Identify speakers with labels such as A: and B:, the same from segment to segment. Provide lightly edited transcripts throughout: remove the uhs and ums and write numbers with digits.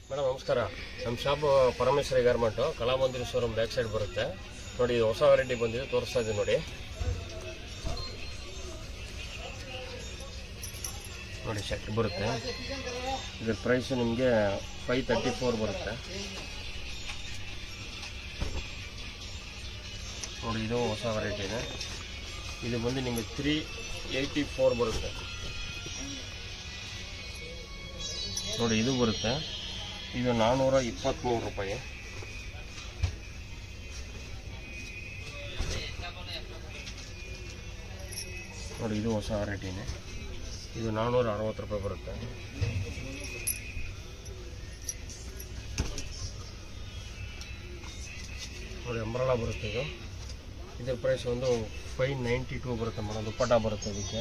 A: Madam ನಮಸ್ಕಾರ. ನಮ್ಮ shop Parameshwari garment Kalamandir showroom back side ಬರುತ್ತೆ ನೋಡಿ. ಇದು ಹೊಸ ವೆರೈಟಿ ಬಂದಿದೆ, ತೋರಿಸ್ತಾ ಇದ್ದೀವಿ ನೋಡಿ. ನೋಡಿ ಶರ್ಟ್ ಬರುತ್ತೆ. ಇದ್ರ ಪ್ರೈಸ್ ನಿಮಗೆ 534 ಬರುತ್ತೆ ನೋಡಿ. ಇದು ಹೊಸ ವೆರೈಟಿ ಇದೆ. ಇದು ಬಂದು ನಿಮಗೆ 384 ಬರುತ್ತೆ ನೋಡಿ. ಇದು ಬರುತ್ತೆ, ಇದು 423 ರೂಪಾಯಿ ನೋಡಿ. ಇದು ಹೊಸ ವೆರೈಟಿನೇ, ಇದು 460 ರೂಪಾಯಿ ಬರುತ್ತೆ ನೋಡಿ. ಅಂಬ್ರೆಲಾ ಬರುತ್ತೆ ಇದು. ಇದರ ಪ್ರೈಸ್ ಒಂದು 592 ಬರುತ್ತೆ ಮೇಡಮ್. ದುಪ್ಪಟ್ಟ ಬರುತ್ತೆ ಇದಕ್ಕೆ.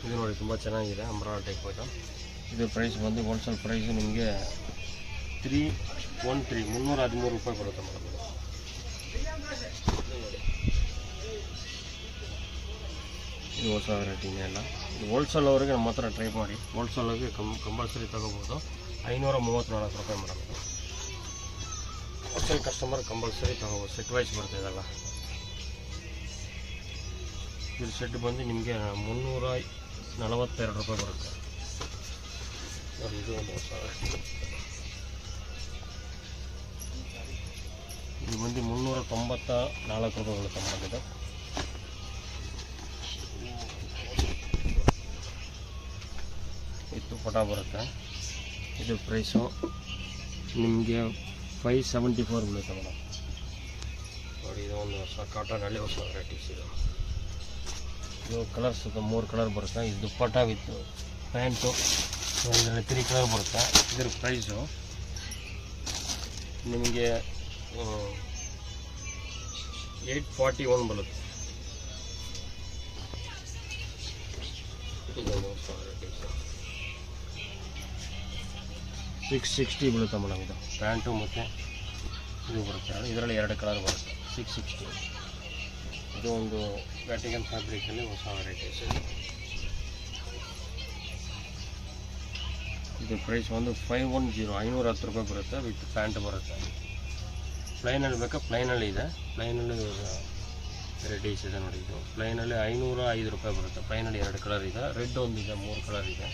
A: ಇದು ನೋಡಿ ತುಂಬ ಚೆನ್ನಾಗಿದೆ, ಅಂಬ್ರೆಲಾ ಟೈಪ್ ಇದು. ಇದ್ರ ಪ್ರೈಸ್ ಬಂದು ಹೋಲ್ಸೇಲ್ ಪ್ರೈಸ್ ನಿಮಗೆ 313 ರೂಪಾಯಿ ಬರುತ್ತೆ ಮೇಡಮ್. ಇದು ಹೊಸ ವೆರೈಟಿನೇ ಅಲ್ಲ. ಇದು ಹೋಲ್ಸೇಲ್ ಅವರಿಗೆ ನಮ್ಮ ಹತ್ರ ಟ್ರೈ ಮಾಡಿ. ಹೋಲ್ಸೇಲ್ ಅವ್ರಿಗೆ ಕಂಪಲ್ಸರಿ ತಗೋಬೋದು. 534 ರೂಪಾಯಿ ಮೇಡಮ್. ಇದು ಹೋಲ್ಸೇಲ್ ಕಸ್ಟಮರ್ ಕಂಪಲ್ಸರಿ ತಗೋಬೋದು. ಸೆಟ್ ವೈಸ್ ಬರುತ್ತೆ ಇದೆಲ್ಲ. ಇದ್ರ ಸೆಟ್ ಬಂದು ನಿಮಗೆ 342 ರೂಪಾಯಿ ಬರುತ್ತೆ ನೋಡಿ. ಇದು ಒಂದು ಹೊಸ ಇದು ಬಂದು 394 ರೂಪಾಯಿ ಬರುತ್ತೆ ಮೇಡಮ್. ಇದು ಇದು ಪಟ ಬರುತ್ತೆ. ಇದು ಪ್ರೈಸು ನಿಮಗೆ 574 ಬೀಳುತ್ತೆ ಮೇಡಮ್ ನೋಡಿ. ಇದು ಒಂದು ಹೊಸ ಕಾಟನಲ್ಲಿ ಹೊಸ ವೆರೈಟೀಸ್ ಇದು. ಇದು ಕಲರ್ಸ್ 3 ಕಲರ್ ಬರುತ್ತೆ. ಇದು ದುಪ್ಪಟ್ಟ ವಿತ್ ಪ್ಯಾಂಟು ಇದರಲ್ಲಿ 3 ಕಲರ್ ಬರುತ್ತೆ. ಇದರ ಪ್ರೈಸು ನಿಮಗೆ 841 ಬರುತ್ತೆ. ಇದೊಂದು ಹೊಸ ವೆರೈಟೀಸು 660 ಬೀಳುತ್ತೆ ಮೇಡಮ್. ಇದು ಪ್ಯಾಂಟು ಮತ್ತು ಇದು ಬರುತ್ತೆ. ಇದರಲ್ಲಿ 2 ಕಲರ್ ಬರುತ್ತೆ. 660. ಇದು ಒಂದು ವ್ಯಾಟಿಕನ್ ಫ್ಯಾಬ್ರಿಕಲ್ಲಿ ಹೊಸ ವೆರೈಟೀಸ್. ಇದು ಪ್ರೈಸ್ ಒಂದು 510 ರೂಪಾಯಿ ಬರುತ್ತೆ. ವಿತ್ ಪ್ಯಾಂಟ್ ಬರುತ್ತೆ. ಪ್ಲೈನಲ್ಲಿ ಬೇಕಾ? ಪ್ಲೈನಲ್ಲಿ ಇದೆ. ಪ್ಲೈನಲ್ಲಿ ವೆರೈಟೀಸ್ ಇದೆ ನೋಡಿ. ಇದು ಪ್ಲೈನಲ್ಲಿ 505 ರೂಪಾಯಿ ಬರುತ್ತೆ. ಪ್ಲೈನಲ್ಲಿ 2 ಕಲರ್ ಇದೆ. ರೆಡ್ ಒಂದಿದೆ, 3 ಕಲರ್ ಇದೆ.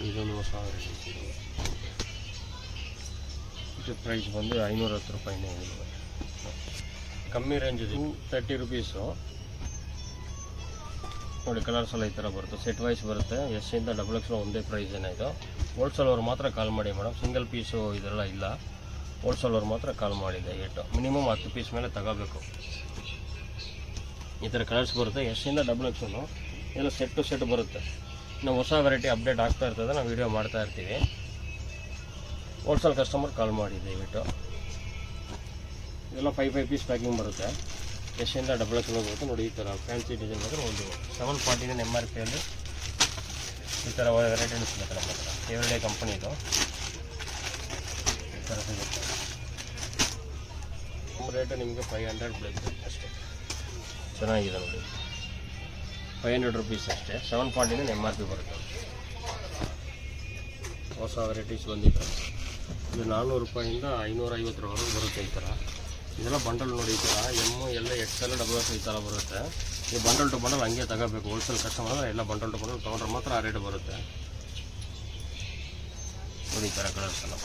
A: ಇದೊಂದು ಹೊಸ ವೆರೈಟೀಸ್ ಇದೆ. ಇದು ಪ್ರೈಸ್ ಬಂದು 510 ರೂಪಾಯಿನೇ ಇದೆ. ಕಮ್ಮಿ ರೇಂಜ್ ಇದೆ. 30 ರುಪೀಸು ನೋಡಿ. ಕಲರ್ಸ್ ಎಲ್ಲ ಈ ಥರ ಬರುತ್ತೆ. ಸೆಟ್ ವೈಸ್ ಬರುತ್ತೆ. ಎಸ್ ಇಂದ XXL ಒಂದೇ ಪ್ರೈಸ್ ಏನೇ. ಇದು ಹೋಲ್ಸೇಲ್ ಅವ್ರು ಮಾತ್ರ ಕಾಲ್ ಮಾಡಿ ಮೇಡಮ್. ಸಿಂಗಲ್ ಪೀಸು ಇದೆಲ್ಲ ಇಲ್ಲ. ಹೋಲ್ಸೇಲ್ ಅವ್ರು ಮಾತ್ರ ಕಾಲ್ ಮಾಡಿದೆ. ಮಿನಿಮಮ್ 10 ಪೀಸ್ ಮೇಲೆ ತಗೋಬೇಕು. ಈ ಥರ ಕಲರ್ಸ್ ಬರುತ್ತೆ. ಎಸ್ ಇಂದ XXL ಎಲ್ಲ ಸೆಟ್ ಬರುತ್ತೆ. ನಾವು ಹೊಸ ವೆರೈಟಿ ಅಪ್ಡೇಟ್ ಆಗ್ತಾ ಇರ್ತದೆ, ನಾವು ವೀಡಿಯೋ ಮಾಡ್ತಾ ಇರ್ತೀವಿ. ಹೋಲ್ಸೇಲ್ ಕಸ್ಟಮರ್ ಕಾಲ್ ಮಾಡಿ ದಯವಿಟ್ಟು. ಇದೆಲ್ಲ 5 ಪೀಸ್ ಪ್ಯಾಕಿಂಗ್ ಬರುತ್ತೆ. ಎಸ್ ಇಂದ XXL ಬರುತ್ತೆ ನೋಡಿ. ಈ ಥರ ಫ್ಯಾನ್ಸಿ ಡಿಸೈನ್ ಬಂದರೆ ಒಂದು 749 MRPಯಲ್ಲಿ ಈ ಥರ ವೆರೈಟಿ ಸಿಗುತ್ತೆ ನಮ್ಮ ಹತ್ರ. ಎವ್ರಿಡೇ ಕಂಪನಿದು ಈ ಥರ ಸಿಗುತ್ತೆ. ರೇಟು ನಿಮಗೆ 500 ಬೀಳುತ್ತೆ ಅಷ್ಟೇ. ಚೆನ್ನಾಗಿದೆ ನೋಡಿ. 500 ರೂಪೀಸ್ ಅಷ್ಟೇ. 749 MRP ಬರುತ್ತೆ. ಹೊಸ ವೆರೈಟೀಸ್ ಬಂದಿದೆ. ಇದು 400 ರೂಪಾಯಿಂದ 550 ಬರುತ್ತೆ ಈ ಥರ. ಇದೆಲ್ಲ ಬಂಡಲ್ ನೋಡಿ. ಈ ಥರ ML XL XXL ಈ ಥರ ಬರುತ್ತೆ. ಈ ಬಂಡಲ್ ಟು ಬಂಡಲ್ ಹಂಗೆ ತಗೋಬೇಕು. ಹೋಲ್ಸೇಲ್ ಕಸ್ಟಮರ್ ಎಲ್ಲ ಬಂಡಲ್ ಟು ಬಂಡಲ್ ತೊಗೊಂಡ್ರೆ ಮಾತ್ರ ಆ ರೇಟ್ ಬರುತ್ತೆ ನೋಡಿ. ಈ ಥರ ಕಲರ್ಸ್ ಎಲ್ಲ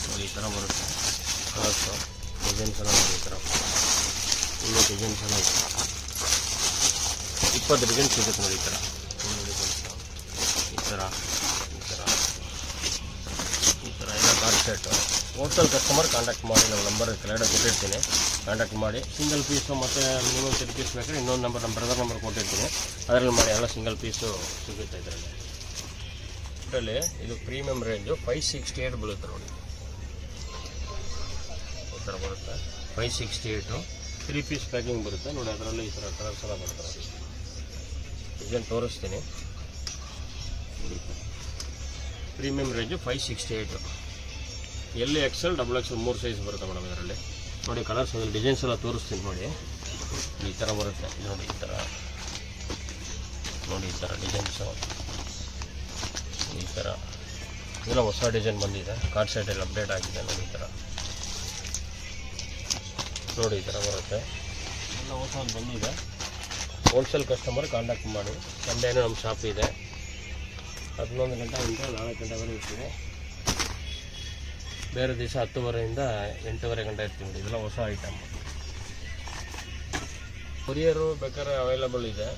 A: ನೋಡಿ. ಈ ಥರ ಬರುತ್ತೆ ಕಲರ್ಸು. ಡಿಸೈನ್ಸ್ ಎಲ್ಲ ನೋಡಿ. ಈ ಥರ ಇನ್ನೂ ಡಿಸೈನ್ಸ್ ಎಲ್ಲ 20 ಡಿಸೈನ್ ಸಿಗುತ್ತೆ ನೋಡಿ. ಈ ಥರ ಈ ಥರ ಎಲ್ಲ card set. Wholesale customer contact ಮಾಡಿ. ನಮ್ಮ ನಂಬರ್ ಕೆಳಗಡೆ ಕೊಟ್ಟಿರ್ತೀನಿ, ಕಾಂಟ್ಯಾಕ್ಟ್ ಮಾಡಿ. ಸಿಂಗಲ್ ಪೀಸು ಮತ್ತು ಮಿನಿಮಮ್ 30 ಪೀಸ್ ಬೇಕಾದ್ರೆ ಇನ್ನೊಂದು ನಂಬರ್, ನಮ್ಮ ಬ್ರದರ್ ನಂಬರ್ ಕೊಟ್ಟಿರ್ತೀನಿ, ಅದರಲ್ಲಿ ಮಾಡಿ. ಎಲ್ಲ ಸಿಂಗಲ್ ಪೀಸು ಸಿಗುತ್ತೆ ಇದರಲ್ಲಿ. ಇದು ಪ್ರೀಮಿಯಮ್ ರೇಂಜು 568 ಬೀಳುತ್ತೆ ನೋಡಿ. ಈ ಥರ ಬರುತ್ತೆ 568. 3 ಪೀಸ್ ಪ್ಯಾಕಿಂಗ್ ಬರುತ್ತೆ ನೋಡಿ. ಅದರಲ್ಲಿ ಈ ಥರ ಕಲರ್ಸ್ ಎಲ್ಲ ಬರುತ್ತೆ. ಡಿಸೈನ್ ತೋರಿಸ್ತೀನಿ. Premium range 568. XL XXL 3 size ಬರುತ್ತೆ ಮೇಡಮ್ ಇದರಲ್ಲಿ ನೋಡಿ. ಕಲರ್ಸ್ ಡಿಸೈನ್ಸ್ ಎಲ್ಲ ತೋರಿಸ್ತೀನಿ ನೋಡಿ. ಈ ಥರ ಬರುತ್ತೆ ನೋಡಿ. ಈ ಥರ ನೋಡಿ ಈ ಥರ ಡಿಸೈನ್ಸು, ಈ ಥರ ಇದೆಲ್ಲ ಹೊಸ ಡಿಸೈನ್ ಬಂದಿದೆ, ಕಾರ್ಡ್ ಸೈಡಲ್ಲಿ ಅಪ್ಡೇಟ್ ಆಗಿದೆ ನೋಡಿ. ಈ ಥರ ನೋಡಿ ಈ ಥರ ಬರುತ್ತೆ, ಎಲ್ಲ ಹೊಸ ಬಂದಿದೆ. ಹೋಲ್ಸೇಲ್ ಕಸ್ಟಮರ್ ಕಾಂಟ್ಯಾಕ್ಟ್ ಮಾಡಿ. ಸಂಡೇನೂ ನಮ್ಮ ಶಾಪ್ ಇದೆ, 11 ಗಂಟೆಯಿಂದ 4 ಗಂಟೆವರೆಗೆ ಇರ್ತೀವಿ. ಬೇರೆ ದಿವಸ 10:30ಯಿಂದ 8:30 ಗಂಟೆ ಇರ್ತೀವಿ ನೋಡಿ. ಇದೆಲ್ಲ ಹೊಸ ಐಟಮ್. ಕೊರಿಯರು ಬೇಕಾದ್ರೆ ಅವೈಲಬಲ್ ಇದೆ.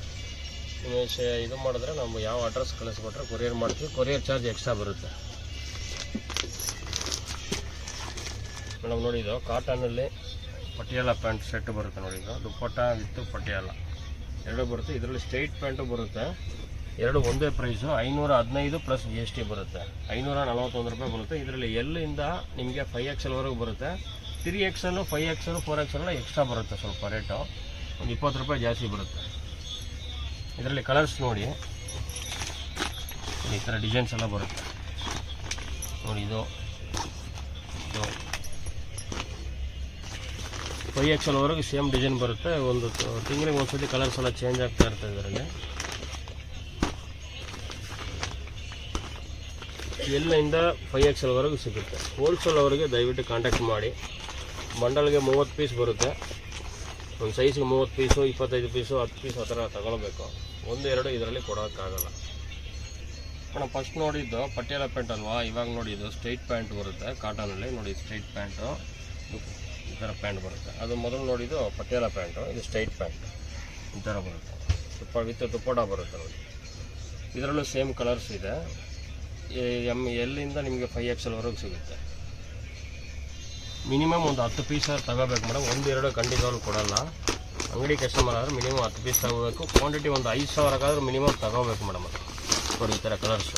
A: ನೀವು ಇದು ಮಾಡಿದ್ರೆ ನಾವು ಯಾವ ಅಡ್ರೆಸ್ ಕಳಿಸ್ಕೊಟ್ರೆ ಕೊರಿಯರ್ ಮಾಡ್ತೀವಿ. ಕೊರಿಯರ್ ಚಾರ್ಜ್ ಎಕ್ಸ್ಟ್ರಾ ಬರುತ್ತೆ ಮೇಡಮ್. ನೋಡಿ ಇದು ಕಾಟನಲ್ಲಿ ಪಟಿಯಾಲ ಪ್ಯಾಂಟ್ ಸೆಟ್ ಬರುತ್ತೆ ನೋಡಿ. ಇದು ದುಪ್ಪಟ್ಟ ವಿತ್ತು ಪಟಿಯಾಲ ಎರಡು ಬರುತ್ತೆ. ಇದರಲ್ಲಿ ಸ್ಟ್ರೈಟ್ ಪ್ಯಾಂಟು ಬರುತ್ತೆ. ಎರಡು ಒಂದೇ ಪ್ರೈಸು, 515 ಪ್ಲಸ್ GST ಬರುತ್ತೆ. 541 ರೂಪಾಯಿ ಬರುತ್ತೆ. ಇದರಲ್ಲಿ ಎಲ್ಲಿಂದ ನಿಮಗೆ 5XL ವರೆಗೂ ಬರುತ್ತೆ. 3XL 5XL 4XL ಎಲ್ಲ ಎಕ್ಸ್ಟ್ರಾ ಬರುತ್ತೆ, ಸ್ವಲ್ಪ ರೇಟು ಒಂದು 20 ರೂಪಾಯಿ ಜಾಸ್ತಿ ಬರುತ್ತೆ. ಇದರಲ್ಲಿ ಕಲರ್ಸ್ ನೋಡಿ, ಈ ಥರ ಡಿಸೈನ್ಸ್ ಎಲ್ಲ ಬರುತ್ತೆ ನೋಡಿ. ಇದು 5XL ವರೆಗೂ ಸೇಮ್ ಡಿಸೈನ್ ಬರುತ್ತೆ. ಒಂದು ತಿಂಗಳಿಗೆ ಒಂದ್ಸತಿ ಕಲರ್ಸ್ ಎಲ್ಲ ಚೇಂಜ್ ಆಗ್ತಾ ಇರ್ತದೆ. ಇದರಲ್ಲಿ ಎಲ್ಲಿಂದ 5XL ವರೆಗೂ ಸಿಗುತ್ತೆ. ಹೋಲ್ಸೇಲ್ ಅವರಿಗೆ ದಯವಿಟ್ಟು ಕಾಂಟ್ಯಾಕ್ಟ್ ಮಾಡಿ. ಬಂಡಲ್ಗೆ 30 ಪೀಸ್ ಬರುತ್ತೆ. ಒಂದು ಸೈಜ್ಗೆ 30 ಪೀಸು, 25 ಪೀಸು, 10 ಪೀಸು ಆ ಥರ ತಗೊಳ್ಬೇಕು. 1-2 ಇದರಲ್ಲಿ ಕೊಡೋಕ್ಕಾಗಲ್ಲ ಮೇಡಮ್. ಫಸ್ಟ್ ನೋಡಿದ್ದು ಪಟಿಯಾಲ ಪ್ಯಾಂಟ್ ಅಲ್ವಾ, ಇವಾಗ ನೋಡಿ ಇದು ಸ್ಟ್ರೈಟ್ ಪ್ಯಾಂಟ್ ಬರುತ್ತೆ ಕಾಟನಲ್ಲಿ ನೋಡಿ. ಸ್ಟ್ರೈಟ್ ಪ್ಯಾಂಟು ಈ ಥರ ಪ್ಯಾಂಟ್ ಬರುತ್ತೆ. ಅದು ಮೊದಲು ನೋಡಿದ್ದು ಪಟಿಯಾಲ ಪ್ಯಾಂಟು, ಇದು ಸ್ಟ್ರೈಟ್ ಪ್ಯಾಂಟ್ ಈ ಥರ ಬರುತ್ತೆ. ವಿತ್ ದುಪ್ಪಟ ಬರುತ್ತೆ ನೋಡಿ. ಇದರಲ್ಲೂ ಸೇಮ್ ಕಲರ್ಸ್ ಇದೆ. ಎಲ್ಲಿಂದ ನಿಮಗೆ 5XL ವರೆಗೂ ಸಿಗುತ್ತೆ. ಮಿನಿಮಮ್ ಒಂದು 10 ಪೀಸ್ ತಗೋಬೇಕು ಮೇಡಮ್. 1-2 ಖಂಡಿತವಾಗ್ಲೂ ಕೊಡಲ್ಲ. ಅಂಗಡಿ ಕಸ್ಟಮರ್ ಆದರೆ ಮಿನಿಮಮ್ 10 ಪೀಸ್ ತಗೋಬೇಕು. ಕ್ವಾಂಟಿಟಿ ಒಂದು 5,000 ಮಿನಿಮಮ್ ತಗೋಬೇಕು ಮೇಡಮ್. ಅದು ನೋಡಿ ಈ ಥರ ಕಲರ್ಸು.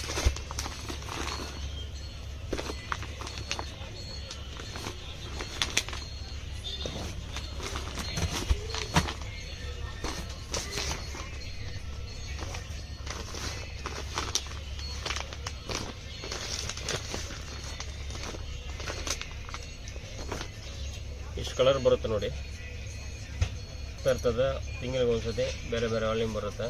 A: ಇಷ್ಟು ಕಲರ್ ಬರುತ್ತೆ ನೋಡಿ. ಇರ್ತದೆ ತಿಂಗಳಿಗೆ ಒಂದ್ಸತಿ ಬೇರೆ ಬೇರೆ ವಾಲ್ಯೂಮ್ ಬರುತ್ತೆ.